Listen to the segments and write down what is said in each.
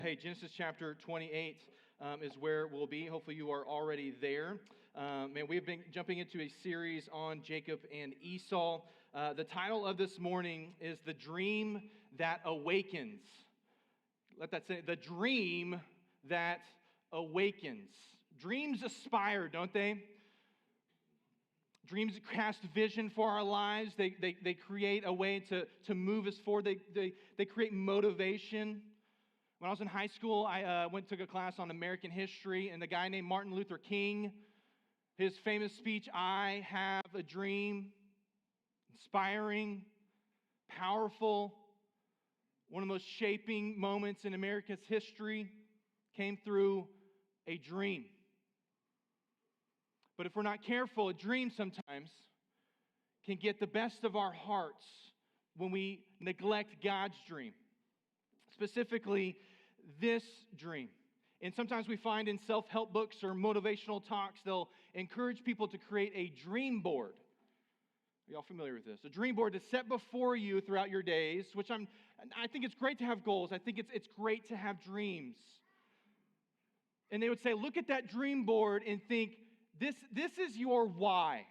Hey, Genesis chapter 28 is where we'll be. Hopefully you are already there. Man, we've been jumping into a series on Jacob and Esau. The title of this morning is The Dream That Awakens. Let that say, The Dream That Awakens. Dreams aspire, don't they? Dreams cast vision for our lives. They create a way to move us forward. They create motivation. When I was in high school, I took a class on American history, and the guy named Martin Luther King, his famous speech, "I have a dream," inspiring, powerful, one of the most shaping moments in America's history, came through a dream. But if we're not careful, a dream sometimes can get the best of our hearts when we neglect God's dream. Specifically, this dream. And sometimes we find in self-help books or motivational talks, they'll encourage people to create a dream board. Are y'all familiar with this? A dream board to set before you throughout your days, which I think it's great to have goals. I think it's great to have dreams. And they would say, look at that dream board and think, this is your why.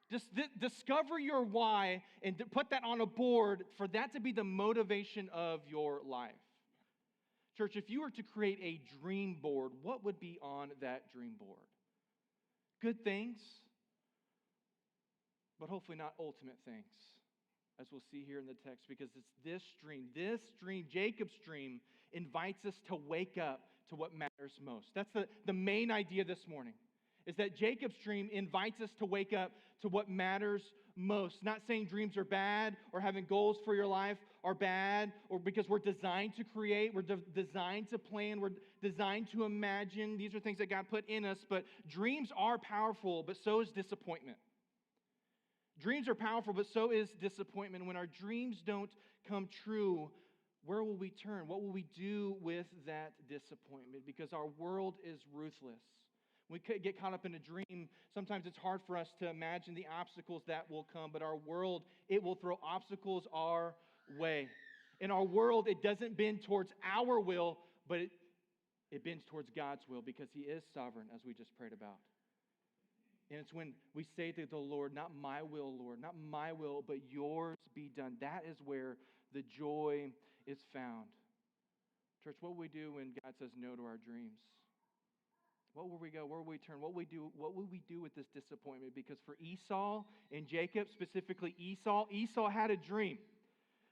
Just discover your why and put that on a board for that to be the motivation of your life. Church, if you were to create a dream board, what would be on that dream board? Good things, but hopefully not ultimate things, as we'll see here in the text, because it's this dream, Jacob's dream, invites us to wake up to what matters most. That's the main idea this morning. Is that Jacob's dream invites us to wake up to what matters most. Not saying dreams are bad or having goals for your life are bad or because we're designed to create, we're designed to plan, we're designed to imagine. These are things that God put in us, but dreams are powerful, but so is disappointment. Dreams are powerful, but so is disappointment. When our dreams don't come true, where will we turn? What will we do with that disappointment? Because our world is ruthless. We could get caught up in a dream. Sometimes it's hard for us to imagine the obstacles that will come, but our world, it will throw obstacles our way. In our world, it doesn't bend towards our will, but it bends towards God's will because He is sovereign, as we just prayed about. And it's when we say to the Lord, not my will, Lord, not my will, but yours be done. That is where the joy is found. Church, what will we do when God says no to our dreams? What will we go? Where will we turn? What will we do with this disappointment? Because for Esau and Jacob, specifically Esau had a dream.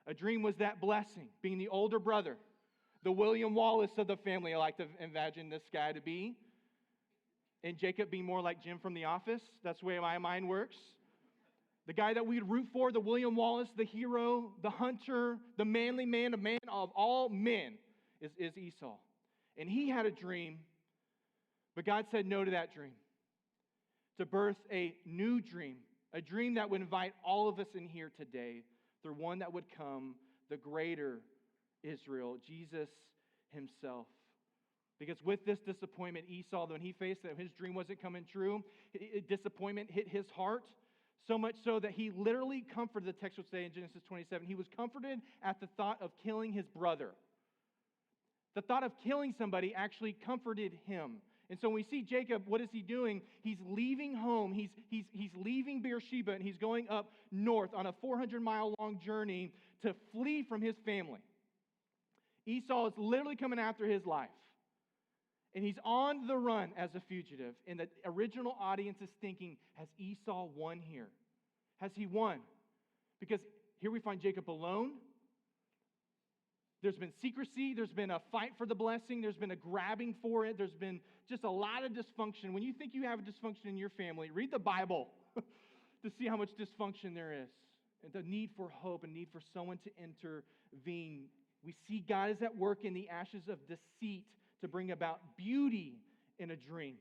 A dream was that blessing, being the older brother, the William Wallace of the family, I like to imagine this guy to be. And Jacob being more like Jim from The Office. That's the way my mind works. The guy that we'd root for, the William Wallace, the hero, the hunter, the manly man, a man of all men, is Esau. And he had a dream. But God said no to that dream, to birth a new dream, a dream that would invite all of us in here today through one that would come, the greater Israel, Jesus Himself. Because with this disappointment, Esau, when he faced that his dream wasn't coming true, disappointment hit his heart, so much so that he literally comforted, the text would say in Genesis 27, he was comforted at the thought of killing his brother. The thought of killing somebody actually comforted him. And so when we see Jacob, what is he doing? He's leaving home. He's leaving Beersheba, and he's going up north on a 400-mile-long journey to flee from his family. Esau is literally coming after his life. And he's on the run as a fugitive. And the original audience is thinking, has Esau won here? Has he won? Because here we find Jacob alone. There's been secrecy, there's been a fight for the blessing, there's been a grabbing for it, there's been just a lot of dysfunction. When you think you have a dysfunction in your family, read the Bible to see how much dysfunction there is. And the need for hope, and need for someone to intervene. We see God is at work in the ashes of deceit to bring about beauty in a dream.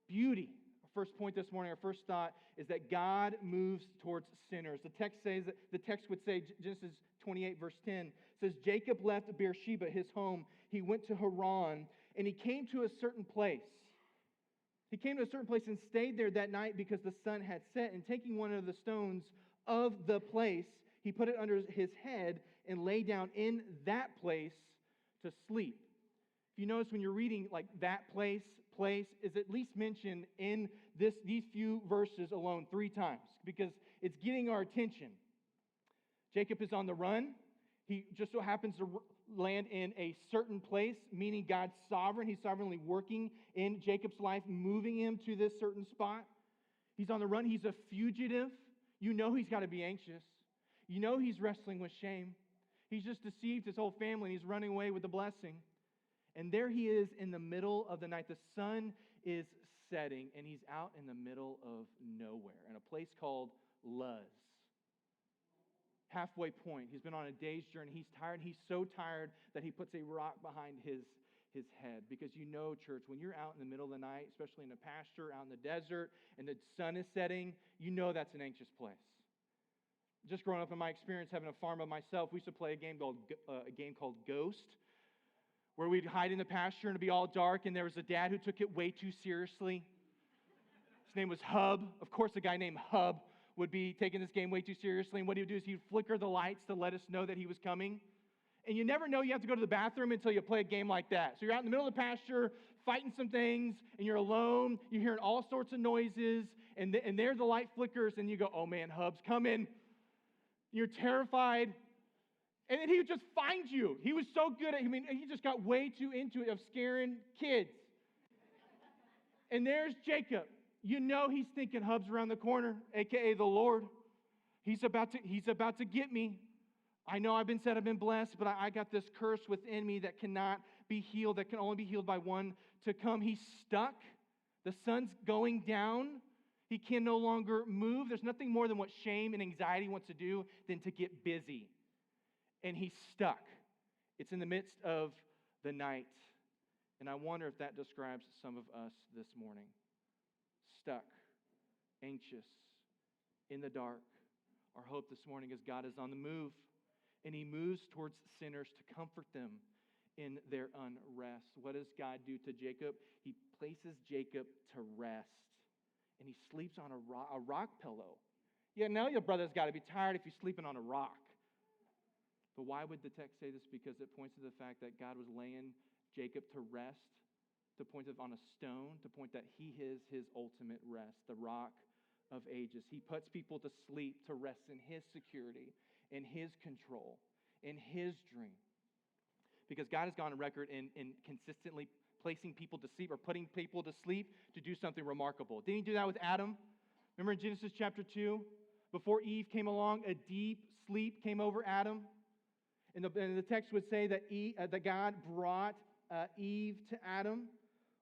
Beauty. Our first point this morning, our first thought is that God moves towards sinners. The text would say, Genesis 28, verse 10, says, Jacob left Beersheba, his home. He went to Haran, and he came to a certain place. He came to a certain place and stayed there that night because the sun had set. And taking one of the stones of the place, he put it under his head and lay down in that place to sleep. If you notice when you're reading, like that place is at least mentioned in these few verses alone 3 times because it's getting our attention. Jacob is on the run. He just so happens to land in a certain place, meaning God's sovereign. He's sovereignly working in Jacob's life, moving him to this certain spot. He's on the run. He's a fugitive. You know he's got to be anxious. You know he's wrestling with shame. He's just deceived his whole family, and he's running away with the blessing. And there he is in the middle of the night. The sun is setting, and he's out in the middle of nowhere in a place called Luz. Halfway point. He's been on a day's journey. He's tired. He's so tired that he puts a rock behind his head. Because you know, church, when you're out in the middle of the night, especially in a pasture, out in the desert, and the sun is setting, you know that's an anxious place. Just growing up in my experience, having a farm of myself, we used to play a game called Ghost, where we'd hide in the pasture and it'd be all dark, and there was a dad who took it way too seriously. His name was Hub. Of course, a guy named Hub would be taking this game way too seriously, and what he would do is he'd flicker the lights to let us know that he was coming. And you never know you have to go to the bathroom until you play a game like that. So you're out in the middle of the pasture, fighting some things, and you're alone, you're hearing all sorts of noises, and there the light flickers, and you go, oh man, Hub's coming. You're terrified. And then he would just find you. He was so good at he just got way too into it of scaring kids. And there's Jacob. You know he's thinking Hub's around the corner, a.k.a. the Lord. He's about to get me. I know I've been blessed, but I got this curse within me that cannot be healed, that can only be healed by one to come. He's stuck. The sun's going down. He can no longer move. There's nothing more than what shame and anxiety wants to do than to get busy. And he's stuck. It's in the midst of the night. And I wonder if that describes some of us this morning. Stuck, anxious, in the dark. Our hope this morning is God is on the move. And he moves towards sinners to comfort them in their unrest. What does God do to Jacob? He places Jacob to rest. And he sleeps on a rock pillow. Yeah, now your brother's got to be tired if he's sleeping on a rock. But why would the text say this? Because it points to the fact that God was laying Jacob to rest, to point on a stone, to point that he is his ultimate rest, the rock of ages. He puts people to sleep to rest in his security, in his control, in his dream. Because God has gone on record in consistently placing people to sleep or putting people to sleep to do something remarkable. Didn't he do that with Adam? Remember in Genesis chapter 2? Before Eve came along, a deep sleep came over Adam. And the text would say that God brought Eve to Adam.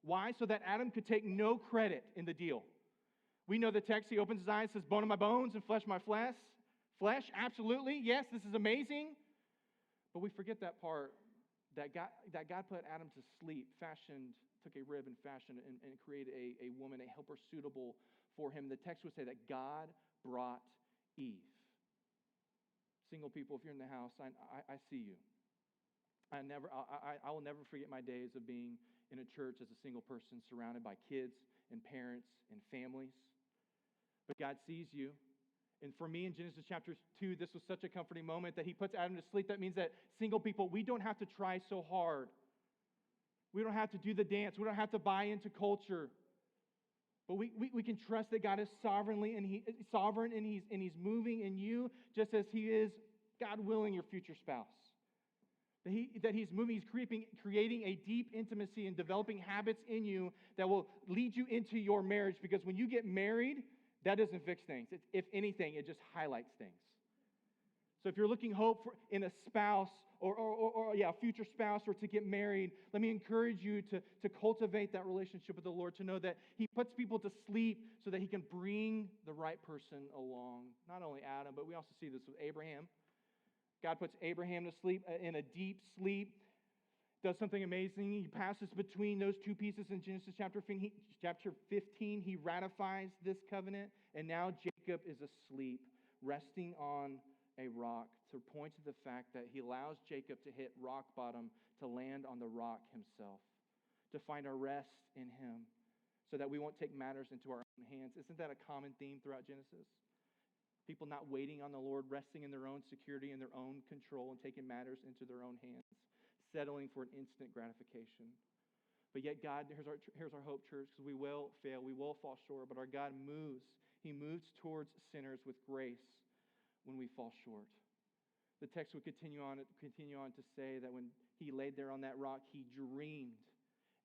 Why? So that Adam could take no credit in the deal. We know the text, he opens his eyes, says, bone of my bones and flesh of my flesh. Flesh, absolutely. Yes, this is amazing. But we forget that part, that God put Adam to sleep, took a rib and fashioned and created a woman, a helper suitable for him. The text would say that God brought Eve. Single people, if you're in the house, I see you. I will never forget my days of being in a church as a single person surrounded by kids and parents and families. But God sees you. And for me in Genesis chapter 2, this was such a comforting moment that he puts Adam to sleep. That means that single people, we don't have to try so hard. We don't have to do the dance. We don't have to buy into culture. But we can trust that God is sovereign and he's moving in you just as he is, God willing, your future spouse. That he's moving, he's creating a deep intimacy and developing habits in you that will lead you into your marriage. Because when you get married, that doesn't fix things. If anything, it just highlights things. So if you're looking hope in a spouse or a future spouse or to get married, let me encourage you to cultivate that relationship with the Lord, to know that he puts people to sleep so that he can bring the right person along. Not only Adam, but we also see this with Abraham. God puts Abraham to sleep in a deep sleep, does something amazing. He passes between those two pieces in Genesis chapter 15. He ratifies this covenant, and now Jacob is asleep, resting on a rock, to point to the fact that he allows Jacob to hit rock bottom, to land on the rock himself, to find our rest in him, so that we won't take matters into our own hands. Isn't that a common theme throughout Genesis? People not waiting on the Lord, resting in their own security and their own control and taking matters into their own hands. settling for an instant gratification. But yet God, here's our hope, church, because we will fail, we will fall short, but our God moves. He moves towards sinners with grace when we fall short. The text would continue on to say that when he laid there on that rock, he dreamed.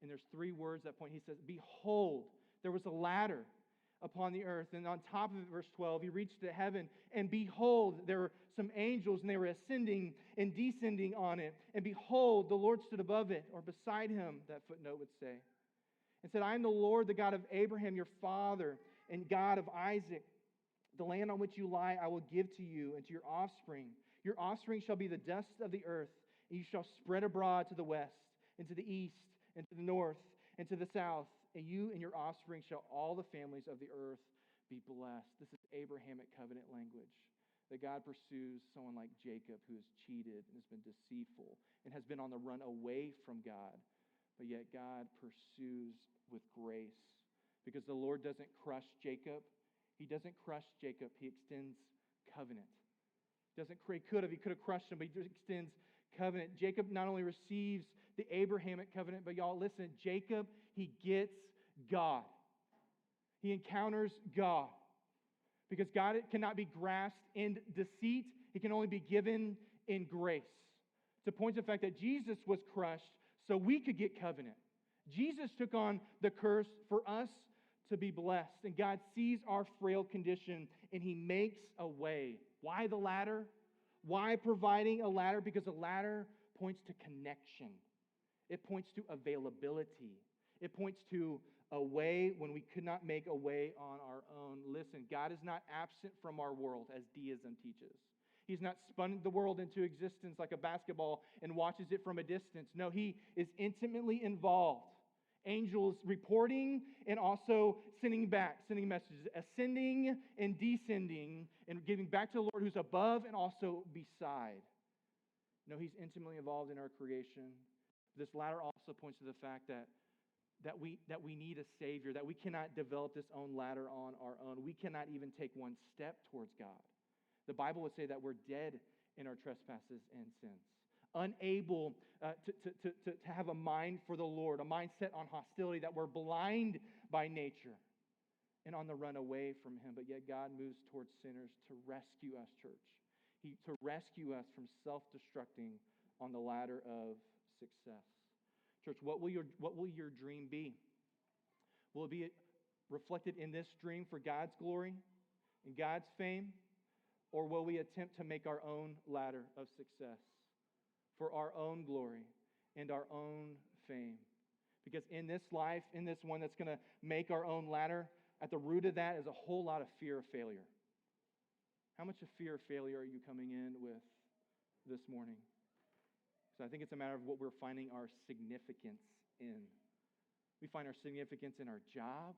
And there's 3 words at that point. He says, behold, there was a ladder upon the earth. And on top of it, verse 12, he reached to heaven, and behold, there were some angels, and they were ascending and descending on it. And behold, the Lord stood above it, or beside him, that footnote would say, and said, I am the Lord, the God of Abraham, your father, and God of Isaac. The land on which you lie I will give to you and to your offspring. Your offspring shall be the dust of the earth, and you shall spread abroad to the west, and to the east, and to the north, and to the south. And you and your offspring shall all the families of the earth be blessed. This is Abrahamic covenant language. That God pursues someone like Jacob who has cheated and has been deceitful and has been on the run away from God. But yet God pursues with grace. Because the Lord doesn't crush Jacob. He doesn't crush Jacob. He extends covenant. He could have crushed him, but he extends covenant. Jacob not only receives the Abrahamic covenant, but y'all listen, Jacob, he gets God. He encounters God. Because God cannot be grasped in deceit. He can only be given in grace. To point to the fact that Jesus was crushed so we could get covenant. Jesus took on the curse for us to be blessed. And God sees our frail condition and he makes a way. Why the ladder? Why providing a ladder? Because a ladder points to connection. It points to availability. It points to a way when we could not make a way on our own. Listen, God is not absent from our world as deism teaches. He's not spun the world into existence like a basketball and watches it from a distance. No, he is intimately involved. Angels reporting and also sending messages, ascending and descending and giving back to the Lord who's above and also beside. No, he's intimately involved in our creation. This ladder also points to the fact that we need a Savior, that we cannot develop this own ladder on our own. We cannot even take one step towards God. The Bible would say that we're dead in our trespasses and sins. Unable to have a mind for the Lord, a mindset on hostility, that we're blind by nature and on the run away from him. But yet God moves towards sinners to rescue us, church. To rescue us from self-destructing on the ladder of success. Church, what will your dream be? Will it be reflected in this dream for God's glory and God's fame? Or will we attempt to make our own ladder of success for our own glory and our own fame? Because in this life, in this one that's going to make our own ladder, at the root of that is a whole lot of fear of failure. How much of fear of failure are you coming in with this morning? So I think it's a matter of what we're finding our significance in. We find our significance in our job.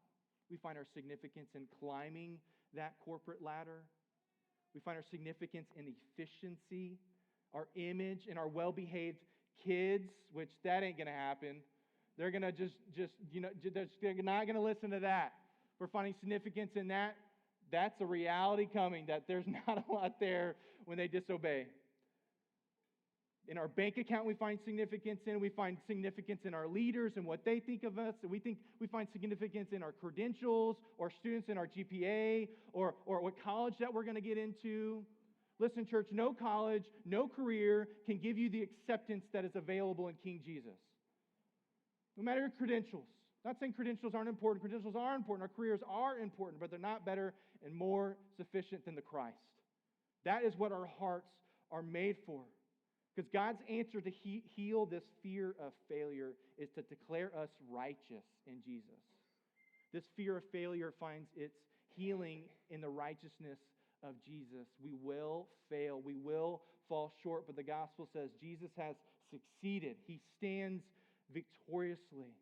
We find our significance in climbing that corporate ladder. We find our significance in efficiency, our image, and our well-behaved kids, which that ain't going to happen. They're going to they're not going to listen to that. We're finding significance in that. That's a reality coming, that there's not a lot there when they disobey. In our bank account, we find significance in. We find significance in our leaders and what they think of us. And we find significance in our credentials, or students in our GPA, or what college that we're going to get into. Listen, church, no college, no career can give you the acceptance that is available in King Jesus. No matter your credentials. Not saying credentials aren't important. Credentials are important. Our careers are important, but they're not better and more sufficient than the Christ. That is what our hearts are made for. Because God's answer to heal this fear of failure is to declare us righteous in Jesus. This fear of failure finds its healing in the righteousness of Jesus. We will fail. We will fall short. But the gospel says Jesus has succeeded. He stands victoriously.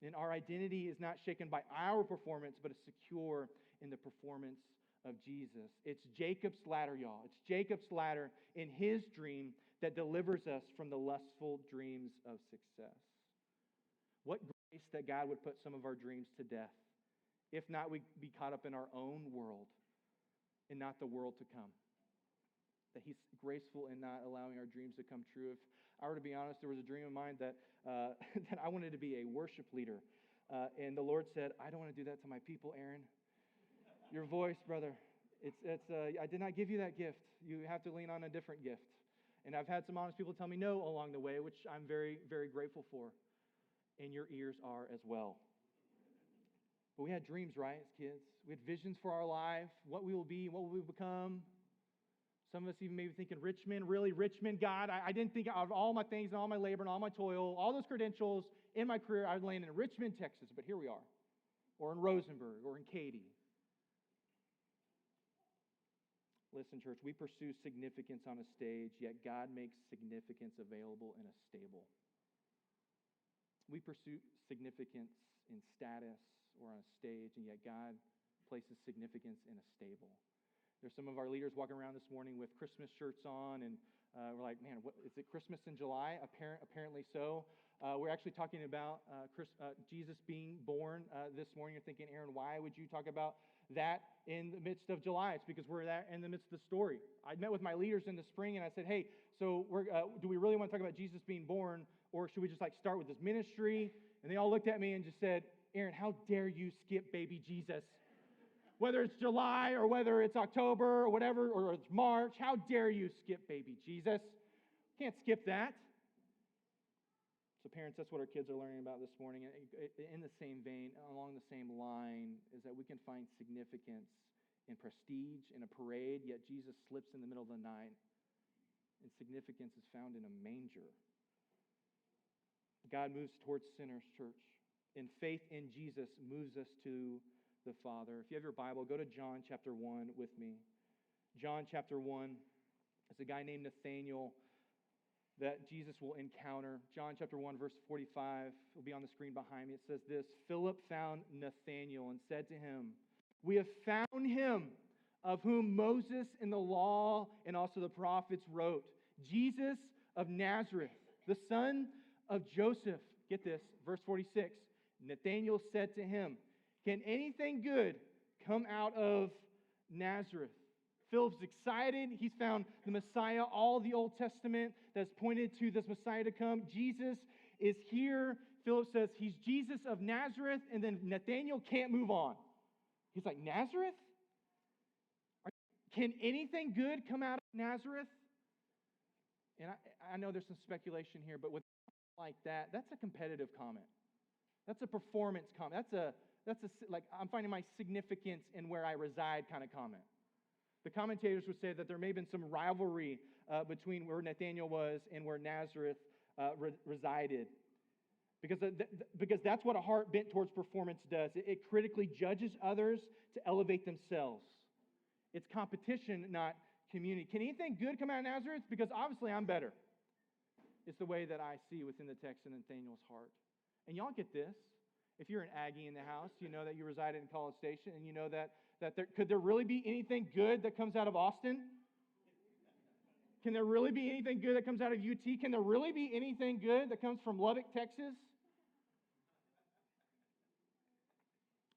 And our identity is not shaken by our performance, but is secure in the performance of Jesus. It's Jacob's ladder, y'all. It's Jacob's ladder in his dream that delivers us from the lustful dreams of success. What grace that God would put some of our dreams to death. If not, we'd be caught up in our own world and not the world to come. That he's graceful in not allowing our dreams to come true. If I were to be honest, there was a dream of mine that that I wanted to be a worship leader. And the Lord said, I don't want to do that to my people, Aaron. Your voice, brother, I did not give you that gift. You have to lean on a different gift. And I've had some honest people tell me no along the way, which I'm very, very grateful for. And your ears are as well. But we had dreams, right, as kids? We had visions for our life, what we will be, what we will become. Some of us even maybe thinking, Richmond, really, Richmond, God? I didn't think out of all my things and all my labor and all my toil, all those credentials in my career, I'd land in Richmond, Texas, but here we are. Or in Rosenberg, or in Katy. Listen, church, we pursue significance on a stage, yet God makes significance available in a stable. We pursue significance in status or on a stage, and yet God places significance in a stable. There's some of our leaders walking around this morning with Christmas shirts on, and we're like, man, what, is it Christmas in July? Apparently so. We're actually talking about Jesus being born this morning. You're thinking, Aaron, why would you talk about that in the midst of July? It's because we're in the midst of the story. I met with my leaders in the spring, and I said, hey, so do we really want to talk about Jesus being born, or should we just start with this ministry? And they all looked at me and just said, Aaron, how dare you skip baby Jesus? Whether it's July or whether it's October or whatever, or it's March, how dare you skip baby Jesus? Can't skip that. So parents, that's what our kids are learning about this morning. In the same vein, along the same line, is that we can find significance in prestige, in a parade, yet Jesus slips in the middle of the night, and significance is found in a manger. God moves towards sinners, church. And faith in Jesus moves us to the Father. If you have your Bible, go to John chapter 1 with me. John chapter 1, it's a guy named Nathanael that Jesus will encounter. John chapter 1, verse 45 will be on the screen behind me. It says this, Philip found Nathanael and said to him, we have found him of whom Moses in the law and also the prophets wrote, Jesus of Nazareth, the son of Joseph. Get this, verse 46. Nathanael said to him, can anything good come out of Nazareth? Philip's excited. He's found the Messiah, all the Old Testament that's pointed to this Messiah to come. Jesus is here. Philip says he's Jesus of Nazareth, and then Nathanael can't move on. He's like, Nazareth? Can anything good come out of Nazareth? And I know there's some speculation here, but with like that, that's a competitive comment. That's a performance comment. That's like I'm finding my significance in where I reside kind of comment. The commentators would say that there may have been some rivalry between where Nathanael was and where Nazareth resided. Because that's what a heart bent towards performance does. It critically judges others to elevate themselves. It's competition, not community. Can anything good come out of Nazareth? Because obviously I'm better. It's the way that I see within the text in Nathanael's heart. And y'all get this. If you're an Aggie in the house, you know that you reside in College Station, and you know that could there really be anything good that comes out of Austin? Can there really be anything good that comes out of UT? Can there really be anything good that comes from Lubbock, Texas?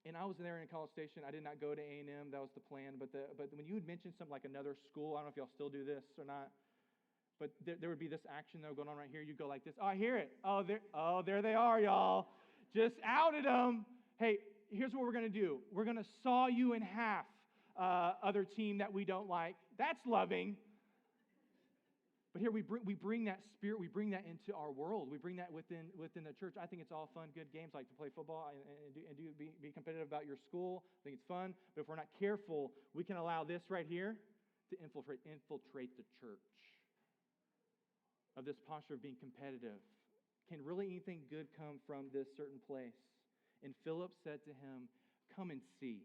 And I was there in College Station. I did not go to A&M. That was the plan. But when you would mention something like another school, I don't know if y'all still do this or not, but there would be this action that was going on right here. You'd go like this. Oh, I hear it. Oh, there they are, y'all. Just outed them. Hey, here's what we're going to do. We're going to saw you in half, other team that we don't like. That's loving. But here we bring that spirit, we bring that into our world. We bring that within the church. I think it's all fun, good games, like to play football and be competitive about your school. I think it's fun. But if we're not careful, we can allow this right here to infiltrate the church. Of this posture of being competitive. Can really anything good come from this certain place? And Philip said to him, come and see.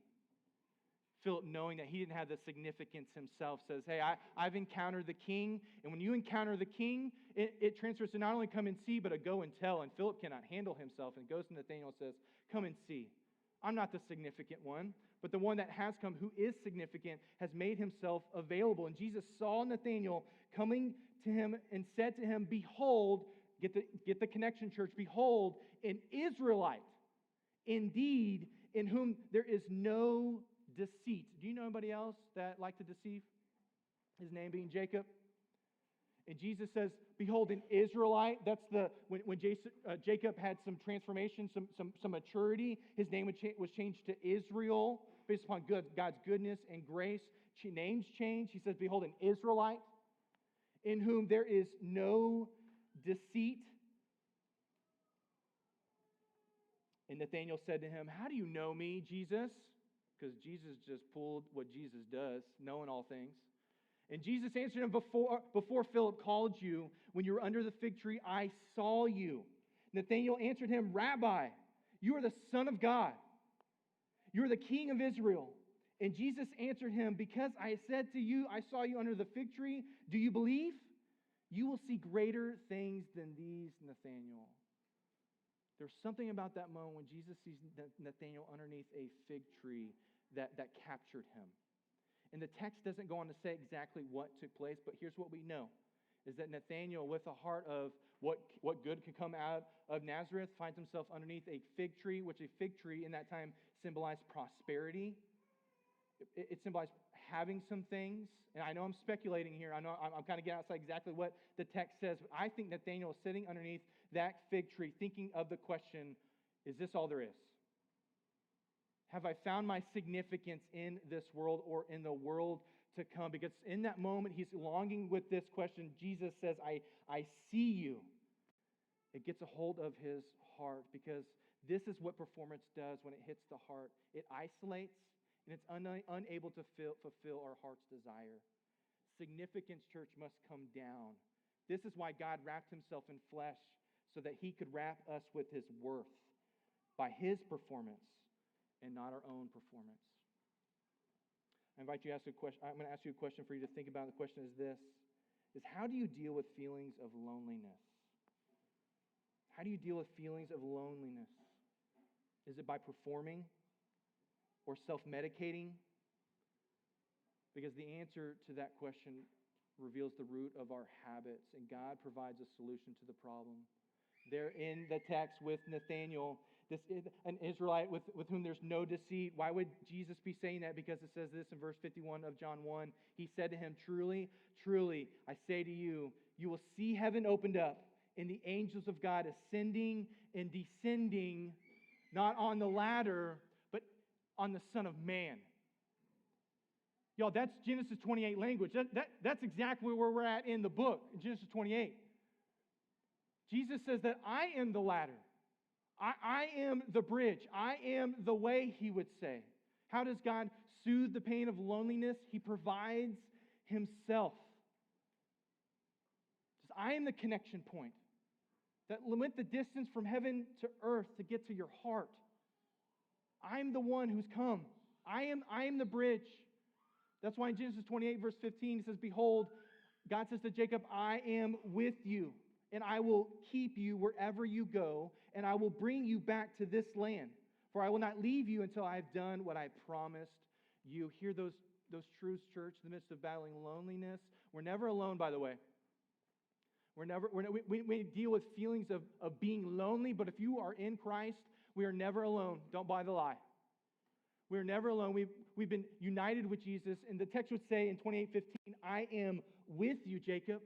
Philip, knowing that he didn't have the significance himself, says, hey, I've encountered the king. And when you encounter the king, it transfers to not only come and see, but a go and tell. And Philip cannot handle himself and goes to Nathanael and says, come and see. I'm not the significant one, but the one that has come, who is significant, has made himself available. And Jesus saw Nathanael coming to him and said to him, behold, get the connection, church, behold, an Israelite, indeed, in whom there is no deceit. Do you know anybody else that liked to deceive? His name being Jacob. And Jesus says, behold, an Israelite. That's when Jacob had some transformation, some maturity. His name was changed to Israel based upon God's goodness and grace. Names changed. He says, behold, an Israelite in whom there is no deceit. And Nathanael said to him, how do you know me, Jesus? Because Jesus just pulled what Jesus does, knowing all things. And Jesus answered him, before Philip called you, when you were under the fig tree, I saw you. Nathanael answered him, Rabbi, you are the Son of God. You are the King of Israel. And Jesus answered him, because I said to you, I saw you under the fig tree, do you believe? You will see greater things than these, Nathanael. There's something about that moment when Jesus sees Nathanael underneath a fig tree that captured him. And the text doesn't go on to say exactly what took place, but here's what we know, is that Nathanael, with a heart of what good could come out of Nazareth, finds himself underneath a fig tree, which a fig tree in that time symbolized prosperity. It symbolized having some things. And I know I'm speculating here. I know I'm kind of getting outside exactly what the text says, but I think Nathanael is sitting underneath that fig tree thinking of the question, is this all there is? Have I found my significance in this world or in the world to come? Because in that moment, he's longing with this question. Jesus says, I see you. It gets a hold of his heart because this is what performance does when it hits the heart. It isolates and it's unable to fulfill our heart's desire. Significance, church, must come down. This is why God wrapped himself in flesh so that he could wrap us with his worth by his performance and not our own performance. I invite you to ask a question. I'm going to ask you a question for you to think about. The question is this, is how do you deal with feelings of loneliness? How do you deal with feelings of loneliness? Is it by performing or self-medicating? Because the answer to that question reveals the root of our habits, and God provides a solution to the problem. There in the text with Nathanael, this is an Israelite with whom there's no deceit. Why would Jesus be saying that? Because it says this in verse 51 of John 1. He said to him, truly, truly, I say to you, you will see heaven opened up and the angels of God ascending and descending, not on the ladder, but on the Son of Man. Y'all, that's Genesis 28 language. That's exactly where we're at in the book, in Genesis 28. Jesus says that I am the ladder. I am the bridge. I am the way, he would say. How does God soothe the pain of loneliness? He provides himself. I am the connection point that limit the distance from heaven to earth to get to your heart. I'm the one who's come. I am the bridge. That's why in Genesis 28, verse 15, it says, behold, God says to Jacob, I am with you, and I will keep you wherever you go, and I will bring you back to this land. For I will not leave you until I have done what I promised you. Hear those truths, church, in the midst of battling loneliness. We're never alone, by the way. We deal with feelings of being lonely, but if you are in Christ, we are never alone. Don't buy the lie. We are never alone. We've been united with Jesus. And the text would say in 28:15, I am with you, Jacob.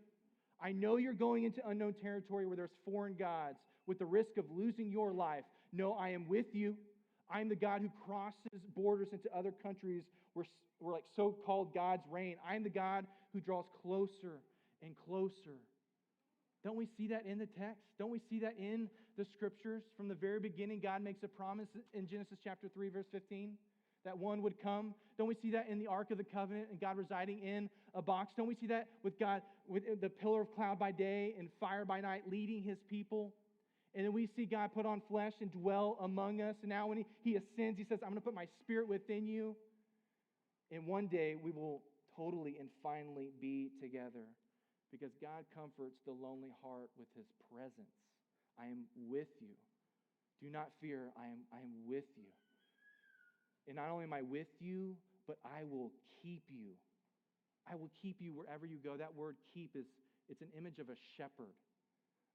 I know you're going into unknown territory where there's foreign gods with the risk of losing your life. No, I am with you. I am the God who crosses borders into other countries where like so-called gods reign. I am the God who draws closer and closer. Don't we see that in the text? Don't we see that in the scriptures? From the very beginning, God makes a promise in Genesis chapter 3, verse 15, that one would come. Don't we see that in the Ark of the Covenant and God residing in a box? Don't we see that with God, with the pillar of cloud by day and fire by night leading his people? And then we see God put on flesh and dwell among us. And now when he ascends, he says, I'm going to put my spirit within you. And one day we will totally and finally be together. Because God comforts the lonely heart with his presence. I am with you. Do not fear, I am with you. And not only am I with you, but I will keep you. I will keep you wherever you go. That word keep it's an image of a shepherd,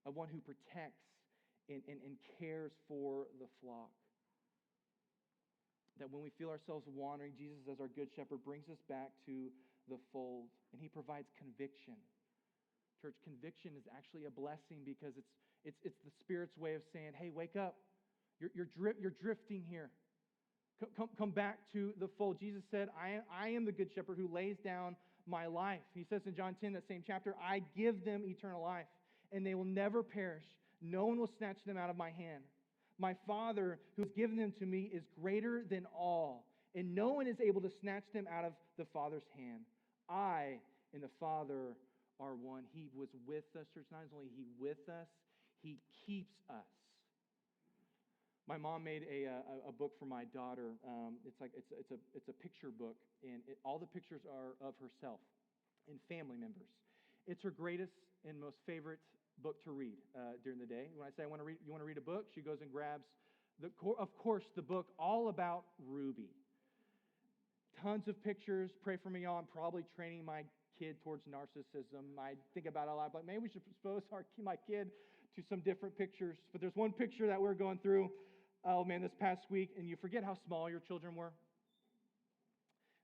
of one who protects and cares for the flock. That when we feel ourselves wandering, Jesus as our good shepherd brings us back to the fold. And he provides conviction. Church, conviction is actually a blessing because it's the Spirit's way of saying, hey, wake up. You're drifting here. Come back to the fold. Jesus said, I am the good shepherd who lays down my life. He says in John 10, that same chapter, I give them eternal life, and they will never perish. No one will snatch them out of my hand. My Father, who has given them to me, is greater than all, and no one is able to snatch them out of the Father's hand. I and the Father are one. He was with us, church. Not only He with us, He keeps us. My mom made a book for my daughter. It's a picture book, and all the pictures are of herself and family members. It's her greatest and most favorite book to read during the day. When I say you want to read a book, she goes and grabs of course the book all about Ruby. Tons of pictures. Pray for me, y'all. I'm probably training my kid towards narcissism. I think about it a lot, but maybe we should expose my kid to some different pictures. But there's one picture that we're going through, oh man, this past week, and you forget how small your children were.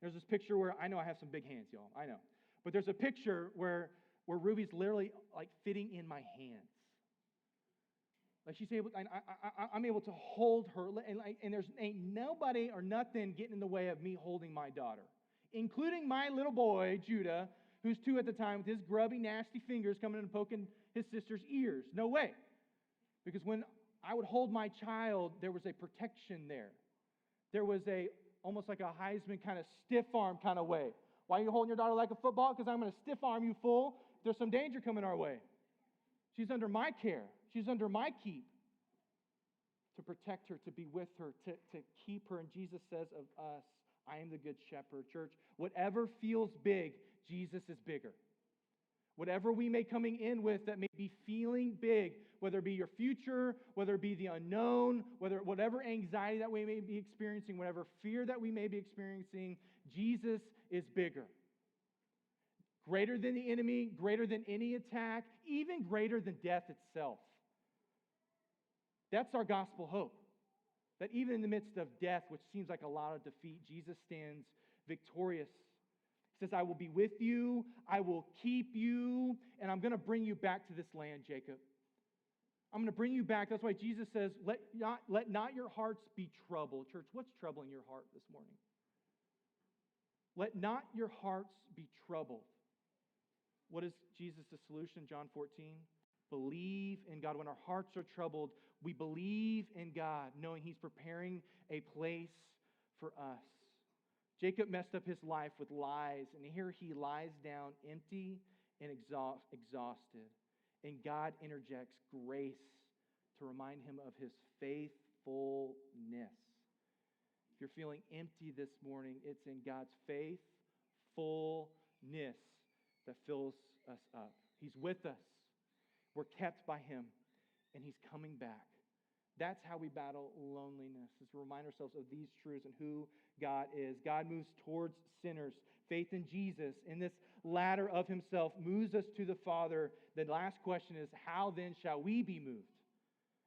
There's this picture where, I know I have some big hands, y'all, I know. But there's a picture where Ruby's literally like fitting in my hands. Like she's able, I'm able to hold her, and there's ain't nobody or nothing getting in the way of me holding my daughter, including my little boy, Judah, who's 2 at the time, with his grubby, nasty fingers coming in and poking his sister's ears. No way. Because when I would hold my child, there was a protection there. There was almost like a Heisman kind of stiff arm kind of way. Why are you holding your daughter like a football? Because I'm going to stiff arm you full. There's some danger coming our way. She's under my care. She's under my keep. To protect her, to be with her, to keep her. And Jesus says of us, I am the good shepherd. Church, whatever feels big, Jesus is bigger. Whatever we may coming in with that may be feeling big, whether it be your future, whether it be the unknown, whatever anxiety that we may be experiencing, whatever fear that we may be experiencing, Jesus is bigger. Greater than the enemy, greater than any attack, even greater than death itself. That's our gospel hope. That even in the midst of death, which seems like a lot of defeat, Jesus stands victorious. He says, I will be with you, I will keep you, and I'm going to bring you back to this land, Jacob. I'm going to bring you back. That's why Jesus says, let not your hearts be troubled. Church, what's troubling your heart this morning? Let not your hearts be troubled. What is Jesus' solution? John 14. Believe in God. When our hearts are troubled, we believe in God, knowing He's preparing a place for us. Jacob messed up his life with lies, and here he lies down empty and exhausted. And God interjects grace to remind him of His faithfulness. If you're feeling empty this morning, it's in God's faithfulness that fills us up. He's with us. We're kept by Him, and He's coming back. That's how we battle loneliness, is to remind ourselves of these truths and who God is. God moves towards sinners. Faith in Jesus, in this ladder of Himself, moves us to the Father. The last question is, how then shall we be moved?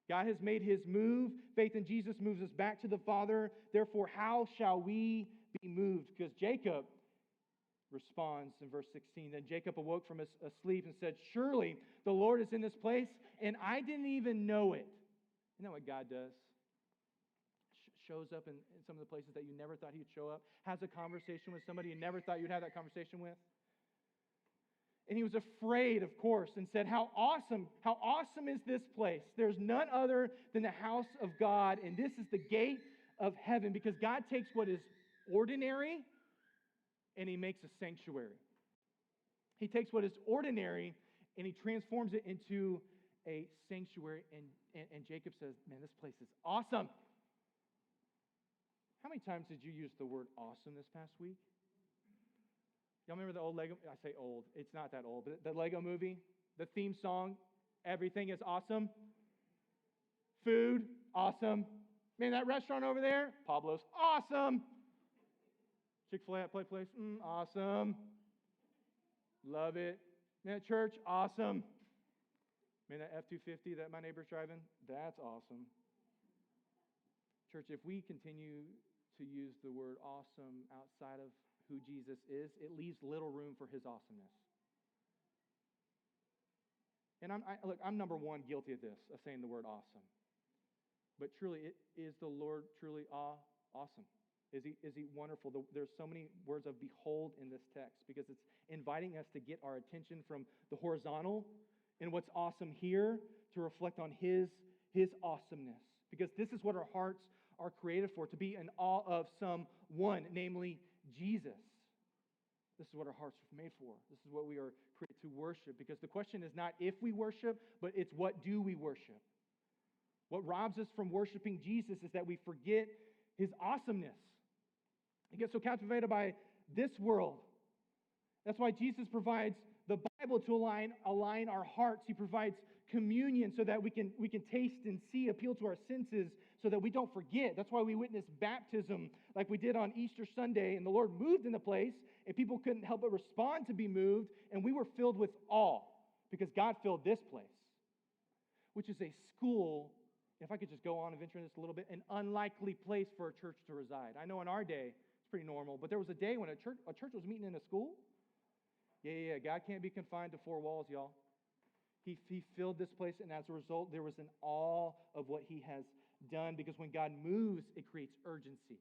God has made His move. Faith in Jesus moves us back to the Father. Therefore, how shall we be moved? Because Jacob responds in verse 16. Then Jacob awoke from his sleep and said, surely the Lord is in this place, and I didn't even know it. Isn't that what God does? Shows up in some of the places that you never thought He would show up. Has a conversation with somebody you never thought you'd have that conversation with. And he was afraid, of course, and said, how awesome is this place? There's none other than the house of God, and this is the gate of heaven. Because God takes what is ordinary and He makes a sanctuary. He takes what is ordinary and He transforms it into a sanctuary. And Jacob says, man, this place is awesome. How many times did you use the word awesome this past week? Y'all remember the old Lego? I say old. It's not that old. But the Lego movie, the theme song, everything is awesome. Food, awesome. Man, that restaurant over there, Pablo's, awesome. Chick-fil-A at Play Place, awesome. Love it. Man, church, awesome. Man, that F-250 that my neighbor's driving, that's awesome. Church, if we continue to use the word awesome outside of who Jesus is, it leaves little room for His awesomeness. And I'm number one guilty of this, of saying the word awesome. But truly, is the Lord truly awesome? Is he wonderful? There's so many words of behold in this text because it's inviting us to get our attention from the horizontal and what's awesome here to reflect on his awesomeness. Because this is what our hearts are created for, to be in awe of someone, namely Jesus. This is what our hearts are made for. This is what we are created to worship. Because the question is not if we worship, but it's what do we worship? What robs us from worshiping Jesus is that we forget his awesomeness. We get so captivated by this world. That's why Jesus provides the Bible to align our hearts. He provides communion so that we can taste and see, appeal to our senses so that we don't forget. That's why we witness baptism like we did on Easter Sunday, and the Lord moved in the place, and people couldn't help but respond to be moved, and we were filled with awe because God filled this place, which is a school, if I could just go on and venture in this a little bit, an unlikely place for a church to reside. I know in our day, it's pretty normal, but there was a day when a church was meeting in a school. Yeah. God can't be confined to four walls, y'all. He filled this place, and as a result, there was an awe of what he has done, because when God moves, it creates urgency.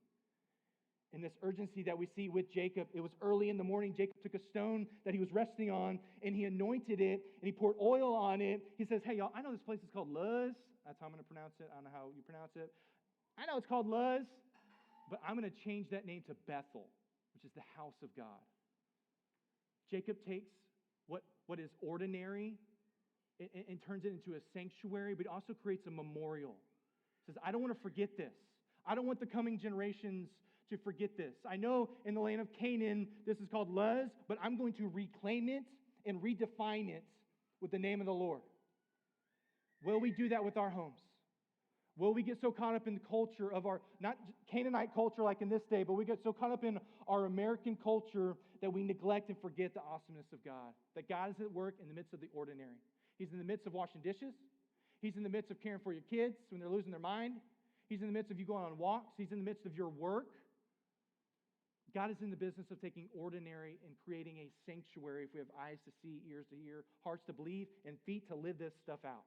And this urgency that we see with Jacob, it was early in the morning. Jacob took a stone that he was resting on, and he anointed it, and he poured oil on it. He says, hey, y'all, I know this place is called Luz. That's how I'm going to pronounce it. I don't know how you pronounce it. I know it's called Luz, but I'm going to change that name to Bethel, which is the house of God. Jacob takes what is ordinary and turns it into a sanctuary, but also creates a memorial. He says, I don't want to forget this. I don't want the coming generations to forget this. I know in the land of Canaan, this is called Luz, but I'm going to reclaim it and redefine it with the name of the Lord. Will we do that with our homes? Will we get so caught up in the culture of our, not Canaanite culture like in this day, but we get so caught up in our American culture that we neglect and forget the awesomeness of God. That God is at work in the midst of the ordinary. He's in the midst of washing dishes. He's in the midst of caring for your kids when they're losing their mind. He's in the midst of you going on walks. He's in the midst of your work. God is in the business of taking ordinary and creating a sanctuary if we have eyes to see, ears to hear, hearts to believe, and feet to live this stuff out.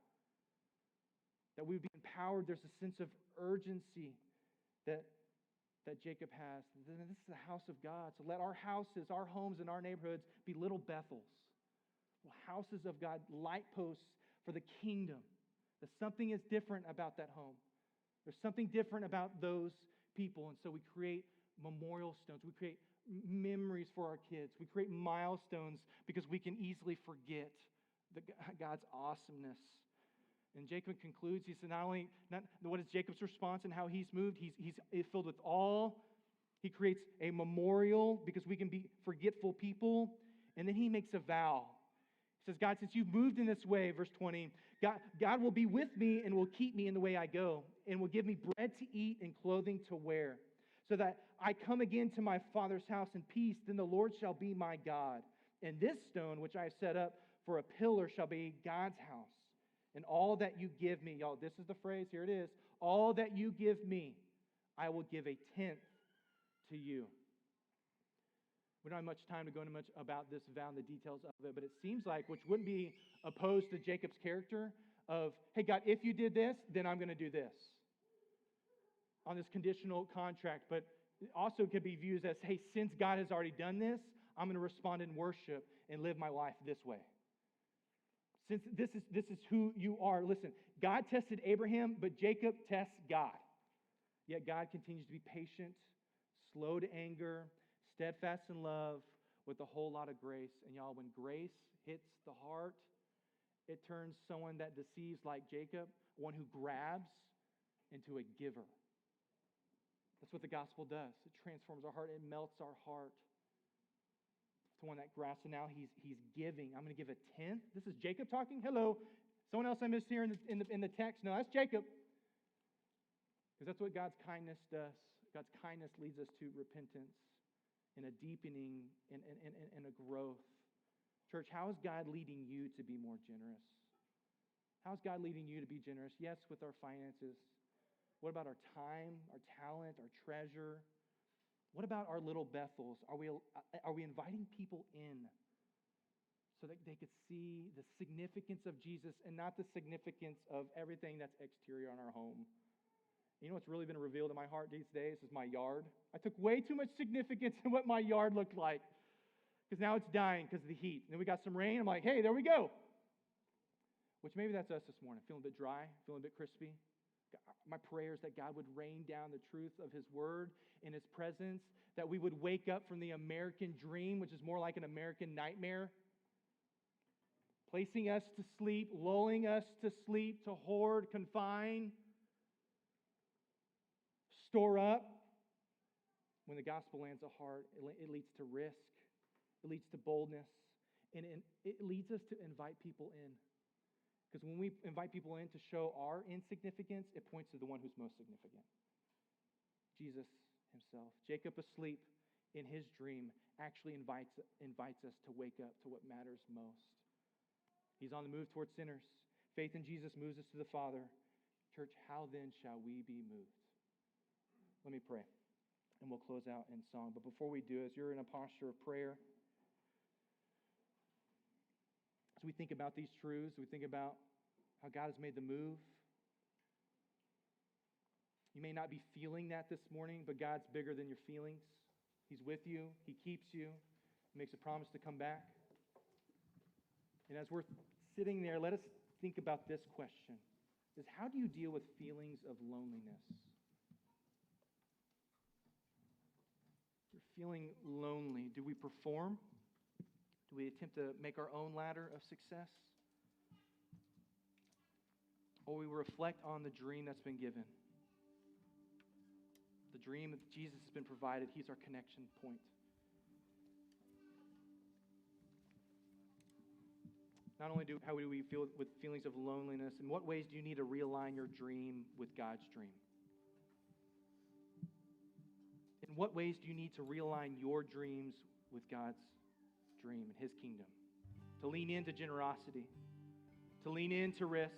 That we would be empowered. There's a sense of urgency that Jacob has. This is the house of God. So let our houses, our homes, and our neighborhoods be little Bethels. Little houses of God, light posts for the kingdom. That something is different about that home. There's something different about those people. And so we create memorial stones. We create memories for our kids. We create milestones because we can easily forget God's awesomeness. And Jacob concludes, he said, what is Jacob's response and how he's moved? He's filled with awe. He creates a memorial because we can be forgetful people. And then he makes a vow. He says, God, since you've moved in this way, verse 20, God will be with me and will keep me in the way I go and will give me bread to eat and clothing to wear, so that I come again to my father's house in peace. Then the Lord shall be my God. And this stone, which I have set up for a pillar, shall be God's house. And all that you give me, y'all, this is the phrase, here it is. All that you give me, I will give a tenth to you. We don't have much time to go into much about this vow and the details of it, but it seems like, which wouldn't be opposed to Jacob's character of, hey, God, if you did this, then I'm going to do this. On this conditional contract, but it also could be viewed as, hey, since God has already done this, I'm going to respond in worship and live my life this way. Since this is who you are. Listen, God tested Abraham, but Jacob tests God. Yet God continues to be patient, slow to anger, steadfast in love, with a whole lot of grace. And y'all, when grace hits the heart, it turns someone that deceives like Jacob, one who grabs, into a giver. That's what the gospel does. It transforms our heart. It melts our heart to one that grasps. And now he's giving. I'm going to give a tenth. This is Jacob talking. Hello. Someone else I missed here in the text. No, that's Jacob. Because that's what God's kindness does. God's kindness leads us to repentance and a deepening and a growth. Church, how is God leading you to be more generous? How is God leading you to be generous? Yes, with our finances. What about our time, our talent, our treasure? What about our little Bethels? Are we inviting people in so that they could see the significance of Jesus and not the significance of everything that's exterior on our home. You know what's really been revealed in my heart these days is my yard. I took way too much significance in what my yard looked like because now it's dying because of the heat. And then we got some rain. I'm like, hey, there we go. Which maybe that's us this morning, feeling a bit dry, feeling a bit crispy. My prayer is that God would rain down the truth of His Word in His presence, that we would wake up from the American dream, which is more like an American nightmare, placing us to sleep, lulling us to sleep, to hoard, confine, store up. When the gospel lands a heart, it leads to risk, it leads to boldness, and it leads us to invite people in. Because when we invite people in to show our insignificance, it points to the one who's most significant, Jesus Himself. Jacob, asleep in his dream, actually invites us to wake up to what matters most. He's on the move towards sinners. Faith in Jesus moves us to the Father. Church, how then shall we be moved? Let me pray, and we'll close out in song. But before we do, as you're in a posture of prayer, as we think about these truths, we think about how God has made the move. You may not be feeling that this morning, but God's bigger than your feelings. He's with you. He keeps you. He makes a promise to come back. And as we're sitting there, let us think about this question. Is how do you deal with feelings of loneliness? You're feeling lonely. Do we perform? Do we attempt to make our own ladder of success? Or we reflect on the dream that's been given? The dream that Jesus has been provided. He's our connection point. Not only how do we feel with feelings of loneliness, in what ways do you need to realign your dream with God's dream? In what ways do you need to realign your dreams with God's dream and His kingdom? To lean into generosity, to lean into risk,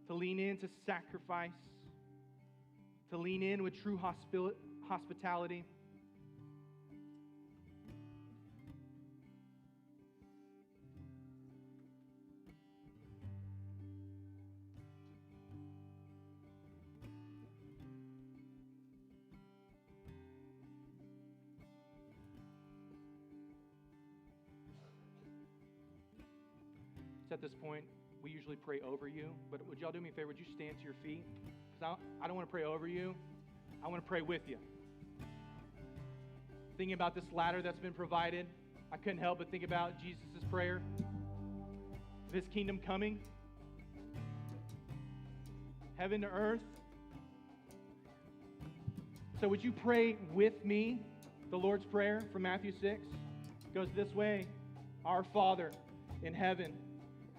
to lean into sacrifice, to lean in with true hospitality. At this point, we usually pray over you, but would y'all do me a favor? Would you stand to your feet? Because I don't want to pray over you. I want to pray with you. Thinking about this ladder that's been provided, I couldn't help but think about Jesus' prayer of His kingdom coming, heaven to earth. So would you pray with me the Lord's Prayer from Matthew 6? It goes this way: Our Father in heaven,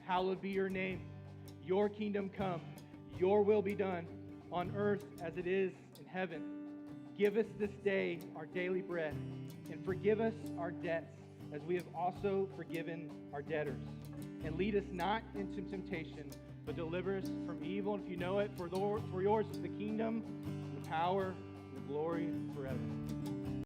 hallowed be your name. Your kingdom come. Your will be done on earth as it is in heaven. Give us this day our daily bread, and forgive us our debts as we have also forgiven our debtors. And lead us not into temptation, but deliver us from evil. And if you know it, for yours is the kingdom, the power, and the glory forever.